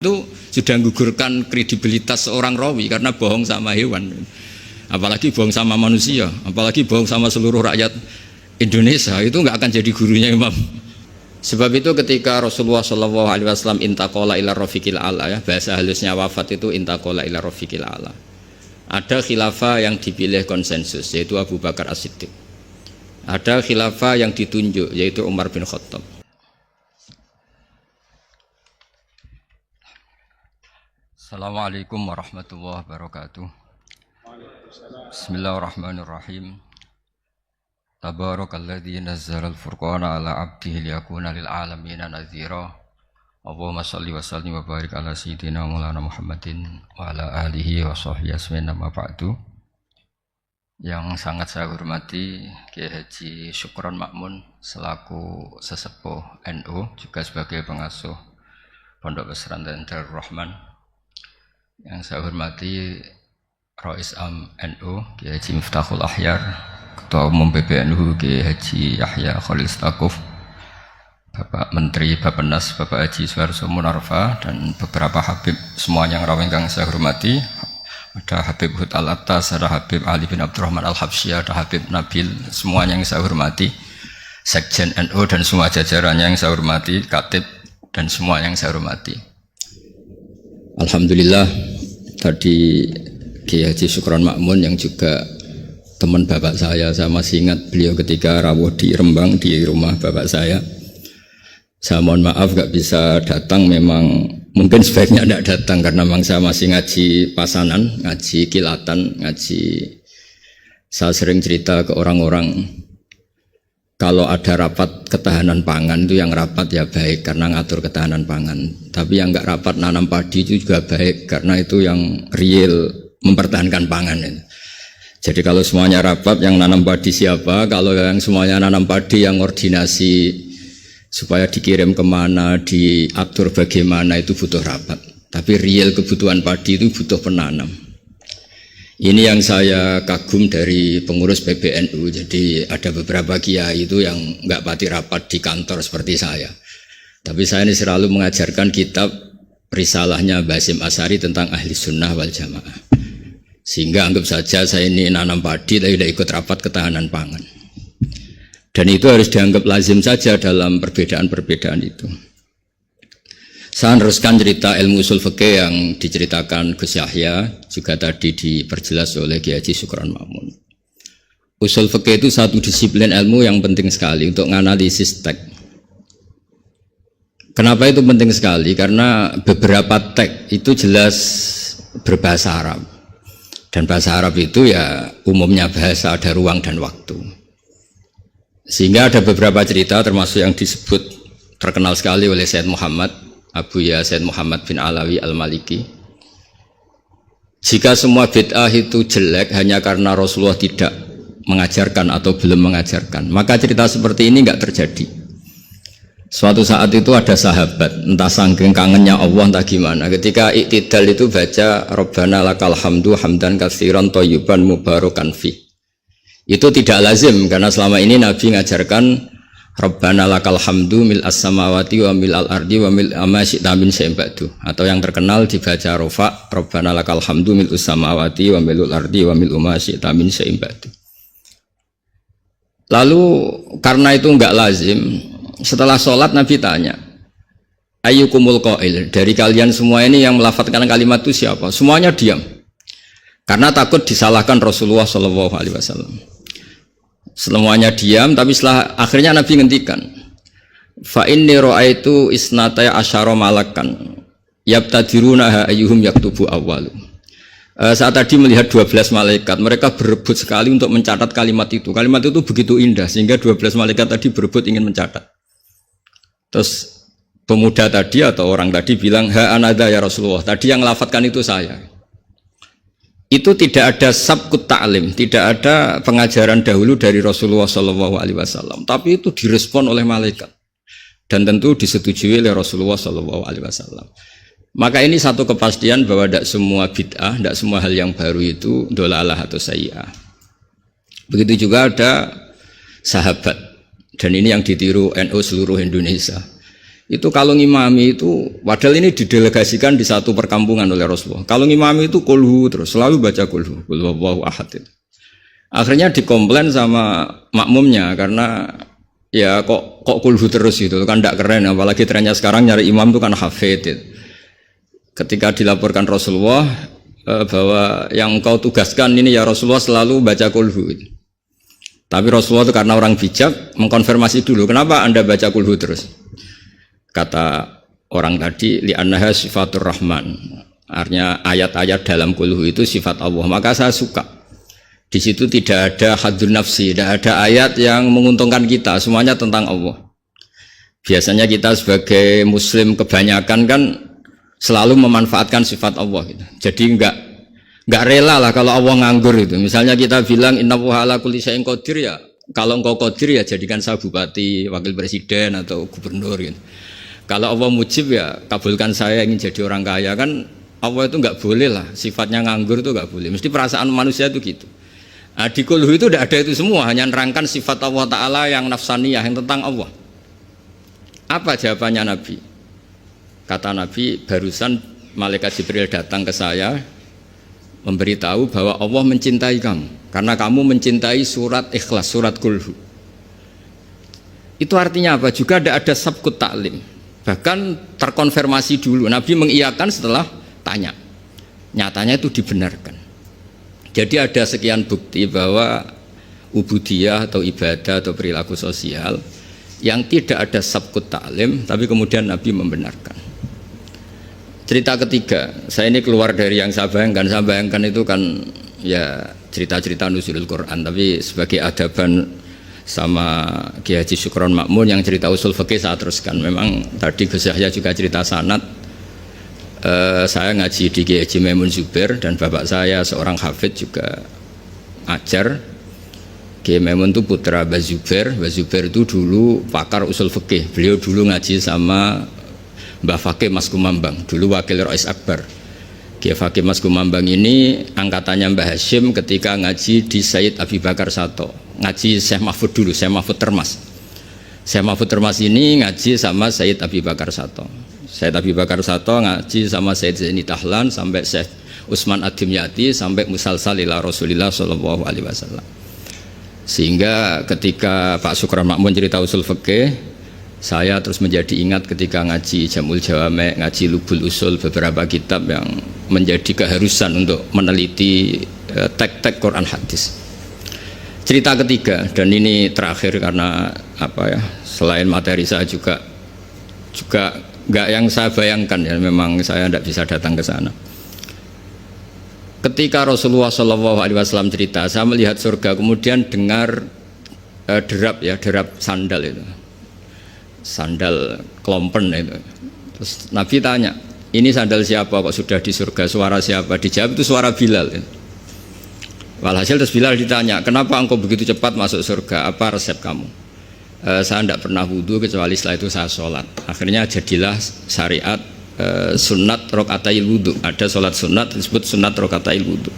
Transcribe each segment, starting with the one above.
itu sudah menggugurkan kredibilitas seorang rawi karena bohong sama hewan, apalagi bohong sama manusia, apalagi bohong sama seluruh rakyat Indonesia, itu nggak akan jadi gurunya Imam. Sebab itu ketika Rasulullah SAW intaqala ila rafiqil a'la, ya, bahasa halusnya wafat itu intaqala ila rafiqil a'la, ada khilafah yang dipilih konsensus yaitu Abu Bakar As-Siddiq, ada khilafah yang ditunjuk yaitu Umar bin Khattab. Assalamualaikum warahmatullahi wabarakatuh. Bismillahirrahmanirrahim. Tabarakalladzi nazzala al-furqana ala 'abdihi liyakuna lil 'alamina nadhira. Allahumma shalli wa sallim wa barik ala sayyidina Maulana Muhammadin wa ala alihi wa sahbihi ajmain, amma ba'du. Yang sangat saya hormati Kiai Haji Syukron Makmun selaku sesepuh NU, juga sebagai pengasuh Pondok Pesantren Darul Rahman. Yang saya hormati Rais Am NU Kiai Haji Miftahul Ahyar, Ketua Umum PBNU Kiai Haji Yahya Khalil Stakuf, Bapak Menteri Bappenas Bapak Haji Suharso Munarfa, dan beberapa Habib semuanya yang raweng yang saya hormati. Ada Habib Hud Al-Attas, ada Habib Ali bin Abdurrahman Al-Habsyi, ada Habib Nabil, semuanya yang saya hormati, Sekjen NU dan semua jajarannya yang saya hormati, Katib dan semua yang saya hormati. Alhamdulillah, tadi Kiai Haji Syukron Makmun yang juga teman bapak saya masih ingat beliau ketika rawuh di Rembang di rumah bapak saya. Saya mohon maaf gak bisa datang, memang mungkin sebaiknya tidak datang karena memang saya masih ngaji pasanan, ngaji kilatan, ngaji. Saya sering cerita ke orang-orang, kalau ada rapat ketahanan pangan itu yang rapat ya baik karena ngatur ketahanan pangan, tapi yang enggak rapat nanam padi itu juga baik karena itu yang real mempertahankan pangan. Jadi kalau semuanya rapat, yang nanam padi siapa? Kalau yang semuanya nanam padi, yang koordinasi supaya dikirim kemana, diatur bagaimana, itu butuh rapat. Tapi real kebutuhan padi itu butuh penanam. Ini yang saya kagum dari pengurus PBNU. Jadi ada beberapa kiai itu yang enggak pati rapat di kantor seperti saya. Tapi saya ini selalu mengajarkan kitab risalahnya Basim Asari tentang ahli sunnah wal jamaah. Sehingga anggap saja saya ini nanam padi tapi tidak ikut rapat ketahanan pangan. Dan itu harus dianggap lazim saja dalam perbedaan-perbedaan itu. Saya meneruskan cerita ilmu usul fikih yang diceritakan Gus Yahya, juga tadi diperjelas oleh Kiai Haji Syukron Makmun. Usul fikih itu satu disiplin ilmu yang penting sekali untuk menganalisis teks. Kenapa itu penting sekali? Karena beberapa teks itu jelas berbahasa Arab. Dan bahasa Arab itu ya umumnya bahasa ada ruang dan waktu. Sehingga ada beberapa cerita termasuk yang disebut terkenal sekali oleh Sayyid Muhammad Abu Ya Sayyid Muhammad bin Alawi Al-Maliki. Jika semua bid'ah itu jelek hanya karena Rasulullah tidak mengajarkan atau belum mengajarkan, maka cerita seperti ini enggak terjadi. Suatu saat itu ada sahabat, entah saking kangennya Allah entah gimana, ketika iktidal itu baca Rabbana lakal hamdu hamdan katsiran thayyiban mubarakan fi. Itu tidak lazim karena selama ini Nabi mengajarkan Rabbana lakal hamdu mil as-samawati wa mil al-ardi wa mil ma syi'ta min syai'in ba'du, atau yang terkenal dibaca Rafa Rabbana lakal hamdu mil as-samawati wa mil al-ardi wa mil ma syi'ta min syai'in ba'du. Lalu karena itu enggak lazim, setelah sholat Nabi tanya, ayyukumul qail, dari kalian semua ini yang melafadzkan kalimat itu siapa? Semuanya diam karena takut disalahkan Rasulullah SAW. Semuanya diam, tapi setelah akhirnya Nabi ngendikan, fa inni ra'aitu isnataya asyara malakan yabtadirunaha ayyuhum yaktubu awwalu. Saat tadi melihat 12 malaikat, mereka berebut sekali untuk mencatat kalimat itu. Kalimat itu begitu indah sehingga 12 malaikat tadi berebut ingin mencatat. Terus pemuda tadi atau orang tadi bilang, ha anada ya Rasulullah, tadi yang lafadzkan itu saya. Itu tidak ada sabqut ta'lim, tidak ada pengajaran dahulu dari Rasulullah SAW, tapi itu direspon oleh malaikat dan tentu disetujui oleh Rasulullah SAW. Maka ini satu kepastian bahwa tidak semua bid'ah, tidak semua hal yang baru itu dolalah atau sayyi'ah. Begitu juga ada sahabat, dan ini yang ditiru NU seluruh Indonesia. Itu kalau ngimami itu, padahal ini didelegasikan di satu perkampungan oleh Rasulullah. Kalau ngimami itu kulhu terus, selalu baca kulhu, Wallahu ahad itu. Akhirnya dikomplain sama makmumnya karena ya kok kulhu terus gitu, kan tidak keren. Apalagi trennya sekarang nyari imam itu kan hafid. Gitu. Ketika dilaporkan Rasulullah bahwa yang kau tugaskan ini ya Rasulullah selalu baca kulhu. Gitu. Tapi Rasulullah itu karena orang bijak mengkonfirmasi dulu, kenapa anda baca kulhu terus? Kata orang tadi, li'annaha sifatur rahman. Artinya ayat-ayat dalam kulhu itu sifat Allah. Maka saya suka. Di situ tidak ada hadun nafsi, tidak ada ayat yang menguntungkan kita. Semuanya tentang Allah. Biasanya kita sebagai muslim kebanyakan kan selalu memanfaatkan sifat Allah. Gitu. Jadi enggak rela lah kalau Allah nganggur itu. Misalnya kita bilang innallaha ala kulli syai'in qadir ya. Kalau engkau qadir ya jadikan saya bupati, wakil presiden atau gubernur gitu. Kalau Allah mujib ya kabulkan saya ingin jadi orang kaya kan Allah itu nggak boleh lah sifatnya nganggur itu nggak boleh mesti perasaan manusia itu gitu. Nah, di kulhu itu tidak ada itu semua hanya nerangkan sifat Allah Ta'ala yang nafsaniyah yang tentang Allah. Apa jawabannya Nabi? Kata Nabi barusan malaikat Jibril datang ke saya memberitahu bahwa Allah mencintai kamu karena kamu mencintai surat ikhlas surat kulhu. Itu artinya apa? Juga tidak ada sabkut taklim. Bahkan terkonfirmasi dulu, Nabi mengiyakan setelah tanya. Nyatanya itu dibenarkan. Jadi ada sekian bukti bahwa ubudiyah atau ibadah atau perilaku sosial yang tidak ada sabkut ta'lim, tapi kemudian Nabi membenarkan. Cerita ketiga, saya ini keluar dari yang saya bayangkan itu kan ya cerita-cerita nuzulul Quran, tapi sebagai adaban sama Kiai Haji Syukron Makmun yang cerita usul fikih saya teruskan. Memang tadi Gus Yahya juga cerita sanad. Saya ngaji di Kiai Haji Maimun Zubair dan bapak saya seorang hafid juga ajar. Kiai Maimun itu putra Mbah Zubair. Mbah Zubair itu dulu pakar usul fikih. Beliau dulu ngaji sama Mbah Fakih Mas Kumambang, dulu wakil Rais Akbar. Kiai Fakih Mas Kumambang ini angkatannya Mbah Hashim ketika ngaji di Sayyid Abi Bakar Sato. Ngaji Syekh Mahfud dulu, Syekh Mahfud Termas. Syekh Mahfud Termas ini ngaji sama Sayyid Abi Bakar Sato. Sayyid Abi Bakar Sato ngaji sama Sayyid Zaini Tahlan sampai Syekh Utsman Ad-Dimyati sampai musalsal ila Rasulillah sallallahu alaihi wasallam. Sehingga ketika Pak Syukron Makmun cerita usul fikih, saya terus menjadi ingat ketika ngaji Jamul Jawame, ngaji Lubul Usul, beberapa kitab yang menjadi keharusan untuk meneliti tek-tek Quran hadis. Cerita ketiga dan ini terakhir karena apa ya, selain materi saya juga nggak yang saya bayangkan ya, memang saya tidak bisa datang ke sana. Ketika Rasulullah SAW cerita, saya melihat surga, kemudian dengar derap sandal itu, sandal klompen itu. Terus Nabi tanya, ini sandal siapa kok sudah di surga, suara siapa? Dijawab itu suara Bilal. Ya. Walhasil terus Bilal ditanya, kenapa engkau begitu cepat masuk surga? Apa resep kamu? Saya tidak pernah wudhu kecuali setelah itu saya sholat. Akhirnya jadilah syariat sunat rokatail wudhu. Ada sholat sunat disebut sunat rokatail wudhu.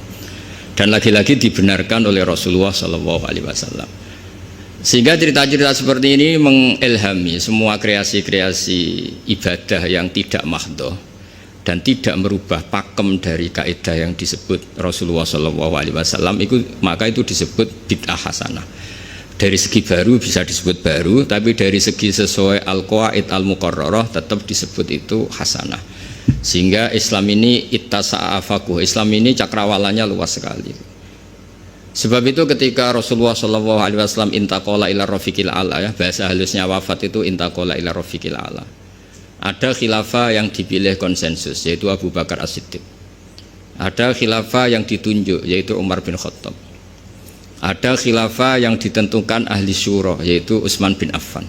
Dan lagi-lagi dibenarkan oleh Rasulullah SAW. Sehingga cerita-cerita seperti ini mengilhami semua kreasi-kreasi ibadah yang tidak mahdhah dan tidak merubah pakem dari kaidah yang disebut Rasulullah SAW, maka itu disebut bid'ah hasanah. Dari segi baru bisa disebut baru, tapi dari segi sesuai al-qawaid al-muqarrarah tetap disebut itu hasanah. Sehingga Islam ini ittasa'a afaquh, Islam ini cakrawalanya luas sekali. Sebab itu ketika Rasulullah SAW intaqala ila rafiqil a'la, ya, bahasa halusnya wafat itu intaqala ila rafiqil a'la. Ada khilafah yang dipilih konsensus yaitu Abu Bakar As-Siddiq. Ada khilafah yang ditunjuk yaitu Umar bin Khattab. Ada khilafah yang ditentukan ahli syura yaitu Utsman bin Affan.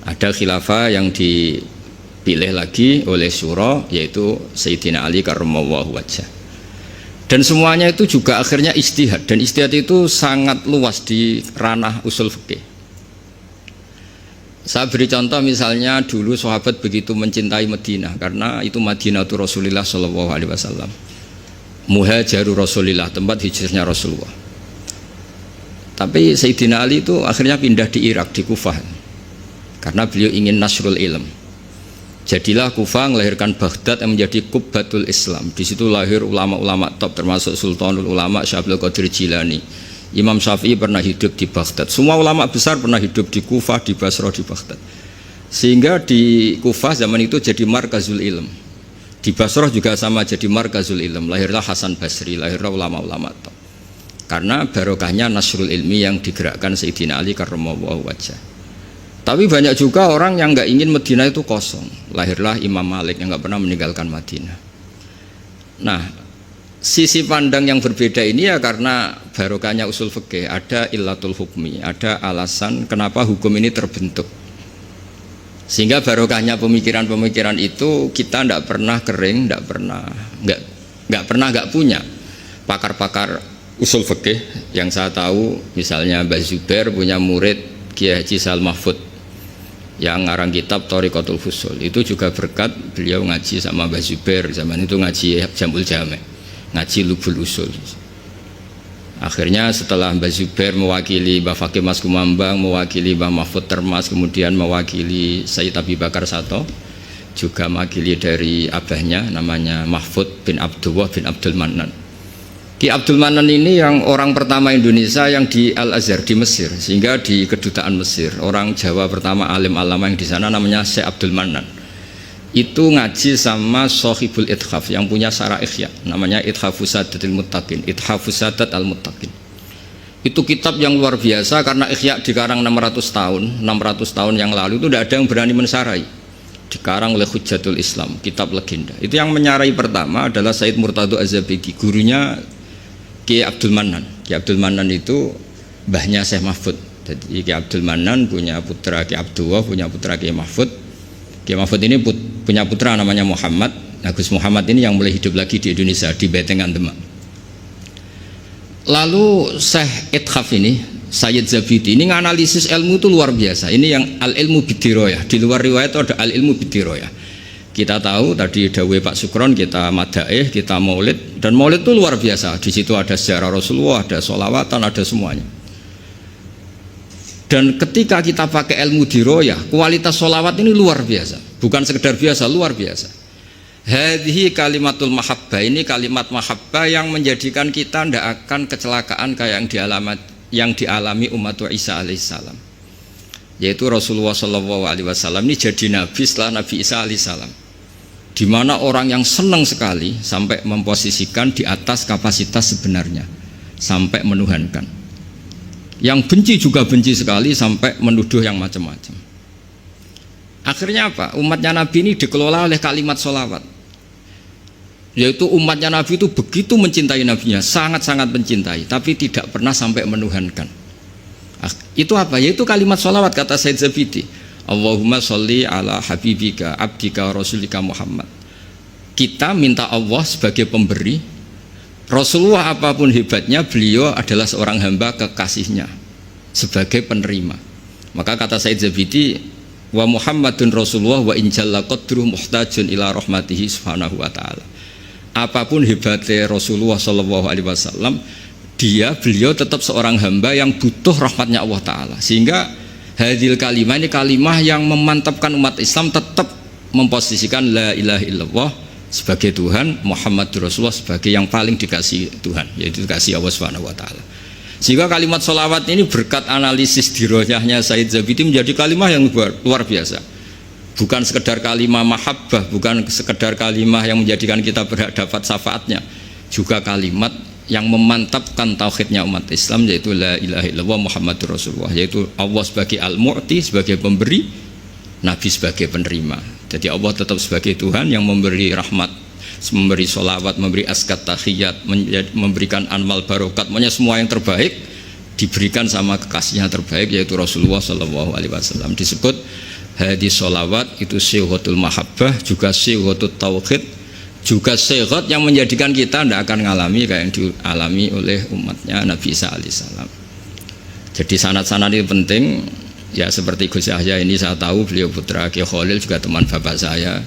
Ada khilafah yang dipilih lagi oleh syura yaitu Sayyidina Ali karramallahu wajhah. Dan semuanya itu juga akhirnya ijtihad, dan ijtihad itu sangat luas di ranah usul fikih. Saya beri contoh misalnya dulu sahabat begitu mencintai Madinah karena itu Madinah itu Rasulullah SAW, muhajiru Rasulullah, tempat hijrahnya Rasulullah. Tapi Sayyidina Ali itu akhirnya pindah di Irak, di Kufah, karena beliau ingin nasrul ilm. Jadilah Kufah melahirkan Baghdad yang menjadi Qubbatul Islam. Di situ lahir ulama-ulama top termasuk Sultanul Ulama Syekh Abdul Qadir Jilani. Imam Syafi'i pernah hidup di Baghdad. Semua ulama besar pernah hidup di Kufah, di Basra, di Baghdad. Sehingga di Kufah zaman itu jadi markazul ilm. Di Basra juga sama jadi markazul ilm. Lahirlah Hasan Basri, lahirlah ulama-ulama top. Karena barokahnya nasrul ilmi yang digerakkan Sayyidina Ali karramallahu wajhah. Tapi banyak juga orang yang nggak ingin Madinah itu kosong. Lahirlah Imam Malik yang nggak pernah meninggalkan Madinah. Nah, sisi pandang yang berbeda ini ya karena barokahnya usul fikih, ada illatul hukmi, ada alasan kenapa hukum ini terbentuk. Sehingga barokahnya pemikiran-pemikiran itu kita tidak pernah kering, nggak punya pakar-pakar usul fikih. Yang saya tahu misalnya Mbah Zubair punya murid Kiai Haji Sal Mahfud yang ngarang kitab Thariqatul Fusul, itu juga berkat beliau ngaji sama Mbah Zubair, zaman itu ngaji Jamul Jame, ngaji Lubul Usul. Akhirnya setelah Mbah Zubair mewakili Mbah Fakih Mas Kumambang, mewakili Mbah Mahfud Termas, kemudian mewakili Sayyid Abi Bakar Sato, juga mewakili dari abahnya namanya Mahfud bin Abdullah bin Abdul Manan. Ki Abdul Manan ini yang orang pertama Indonesia yang di Al-Azhar di Mesir, sehingga di kedutaan Mesir orang Jawa pertama alim alama yang di sana namanya Syekh Abdul Manan. Itu ngaji sama Sohibul Ithaf yang punya Syarah Ihya, namanya Ithafus Sadatil Muttaqin, Ithafus Sadat Al-Muttaqin. Itu kitab yang luar biasa karena Ihya dikarang 600 tahun yang lalu, itu tidak ada yang berani mensarai. Dikarang oleh Hujjatul Islam, kitab legenda. Itu yang menyarai pertama adalah Said Murtado Az-Zabidi, gurunya Kiai Abdul Manan. Kiai Abdul Manan itu mbahnya Syekh Mahfud. Jadi Kiai Abdul Manan punya putra Kiai Abdullah, punya putra Kiai Mahfud. Kiai Mahfud ini punya putra namanya Muhammad. Nah, Gus Muhammad ini yang mulai hidup lagi di Indonesia di Betengan Demak. Lalu Syekh Ithaf ini, Sayyid Zabidi ini nganalisis ilmu itu luar biasa. Ini yang al-ilmu bidiroyah. Di luar riwayat itu ada al-ilmu bidiroyah. Kita tahu tadi dawuh Pak Sukron, kita madaih, kita maulid, dan maulid itu luar biasa. Di situ ada sejarah Rasulullah, ada sholawatan, ada semuanya. Dan ketika kita pakai ilmu diroyah, kualitas sholawat ini luar biasa, bukan sekedar biasa, luar biasa. Hadhihi kalimatul mahabbah, ini kalimat mahabbah yang menjadikan kita tidak akan kecelakaan kayak yang dialami umat Isa alaihissalam, yaitu Rasulullah SAW ini jadi nabi setelah Nabi Isa alaihissalam, di mana orang yang senang sekali sampai memposisikan di atas kapasitas sebenarnya sampai menuhankan, yang benci juga benci sekali sampai menuduh yang macam-macam. Akhirnya apa? Umatnya Nabi ini dikelola oleh kalimat sholawat, yaitu umatnya Nabi itu begitu mencintai Nabinya, sangat-sangat mencintai, tapi tidak pernah sampai menuhankan. Itu apa? Yaitu kalimat sholawat, kata Said Zabidi, Allahumma sholli ala habibika abdika rasulika Muhammad. Kita minta Allah sebagai pemberi, Rasulullah apapun hebatnya, beliau adalah seorang hamba kekasihnya sebagai penerima. Maka kata Said Zabidi, wa Muhammadun Rasulullah wa injalla qadruh muhtajun ila rahmatihi subhanahu wa ta'ala. Apapun hebatnya Rasulullah SAW, beliau tetap seorang hamba yang butuh rahmatnya Allah Ta'ala. Sehingga hadil kalimah ini kalimah yang memantapkan umat Islam tetap memposisikan la ilaha illallah sebagai Tuhan, Muhammad Rasulullah sebagai yang paling dikasih Tuhan, yaitu dikasih Allah Subhanahu wa Ta'ala. Sehingga kalimat sholawat ini berkat analisis diroyahnya Said Zabidi menjadi kalimah yang luar biasa. Bukan sekedar kalimah mahabbah, bukan sekedar kalimah yang menjadikan kita dapat syafaatnya, juga kalimat yang memantapkan tauhidnya umat Islam, yaitu la ilaha illallah Muhammadur Rasulullah, yaitu Allah sebagai al-mu'ti, sebagai pemberi, Nabi sebagai penerima. Jadi Allah tetap sebagai Tuhan yang memberi rahmat, memberi sholawat, memberi askat tahiyat, memberikan anwal barokat, makanya semua yang terbaik diberikan sama kekasihnya terbaik, yaitu Rasulullah SAW. Disebut hadis sholawat itu syihatul mahabbah, juga syihatul tauhid, juga syihat yang menjadikan kita tidak akan mengalami kayak yang dialami oleh umatnya Nabi Isa alaihissalam. Jadi sanad-sanad itu penting. Ya seperti Gus Yahya ini saya tahu beliau putra Kiai Khalil, juga teman bapak saya,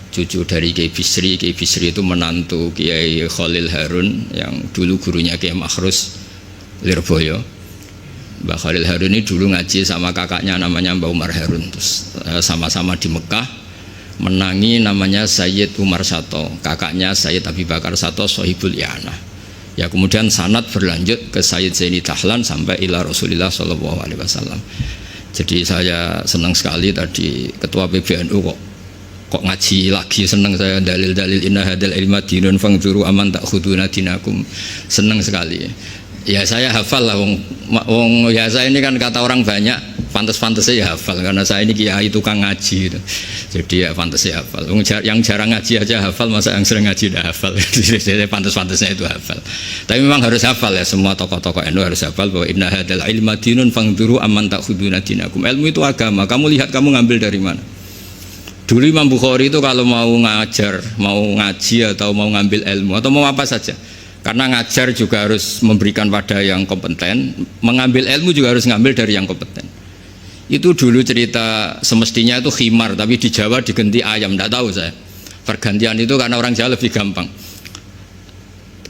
cucu dari Kiai Bisri. Kiai Bisri itu menantu Kiai Khalil Harun yang dulu gurunya Kiai Makhrus Lirboyo. Mbak Khalil Harun ini dulu ngaji sama kakaknya namanya Mbak Umar Harun, terus sama-sama di Mekah. menangi namanya Sayyid Umar Sato, kakaknya Sayyid Abi Bakar Sato Sohibul I'anah. Ya kemudian sanad berlanjut ke Sayyid Zaini Dahlan sampai ila Rasulillah Shallallahu Alaihi Wasallam. Jadi saya senang sekali tadi ketua PBNU kok ngaji lagi, senang saya dalil-dalil inna hadal ilma dinun fangzuru aman ta'khuduna dinakum, senang sekali. Ya saya hafal lah, wong ya saya ini kan kata orang banyak pantas-pantas saya hafal karena saya ini kiai tukang ngaji gitu. Jadi ya pantas saya hafal. Yang jarang ngaji aja hafal, masa yang sering ngaji udah hafal. Jadi pantas-pantasnya itu hafal. Tapi memang harus hafal ya, semua tokoh-tokoh NU harus hafal bahwa inna hadal ilma dinun fangzuru aman ta'khuduna dinakum. Ilmu itu agama, kamu lihat kamu ngambil dari mana. Dulu Imam Bukhari itu kalau mau ngajar, mau ngaji atau mau ngambil ilmu atau mau apa saja, karena ngajar juga harus memberikan pada yang kompeten, mengambil ilmu juga harus ngambil dari yang kompeten. Itu dulu cerita semestinya itu khimar, tapi di Jawa diganti ayam, tidak tahu saya. Pergantian itu karena orang Jawa lebih gampang.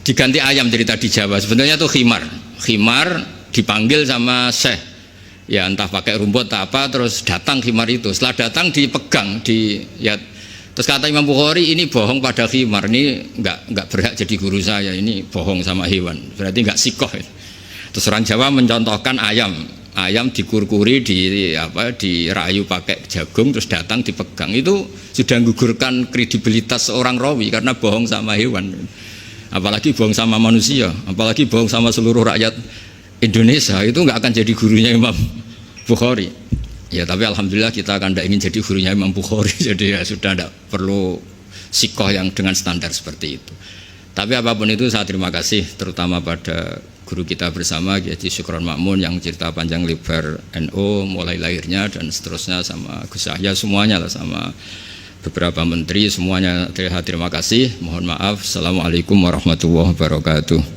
Diganti ayam cerita di Jawa, sebenarnya itu khimar. Khimar dipanggil sama syekh. Ya entah pakai rumput atau apa, terus datang khimar itu. Setelah datang dipegang, ya. Terus kata Imam Bukhari, ini bohong pada khimar, ini enggak berhak jadi guru saya, ini bohong sama hewan, berarti enggak sikoh. Terus orang Jawa mencontohkan ayam dikurkuri, dirayu pakai jagung, terus datang dipegang. Itu sudah menggugurkan kredibilitas seorang rawi karena bohong sama hewan. Apalagi bohong sama manusia, apalagi bohong sama seluruh rakyat Indonesia, itu nggak akan jadi gurunya Imam Bukhari. Ya tapi alhamdulillah kita akan tidak ingin jadi gurunya Imam Bukhari, jadi ya sudah tidak perlu sikoh yang dengan standar seperti itu. Tapi apapun itu saya terima kasih terutama pada guru kita bersama Kiai Syukron Makmun yang cerita panjang lebar NU mulai lahirnya dan seterusnya, sama Gus Yahya semuanya lah, sama beberapa menteri semuanya. Terima kasih, mohon maaf. Assalamualaikum warahmatullahi wabarakatuh.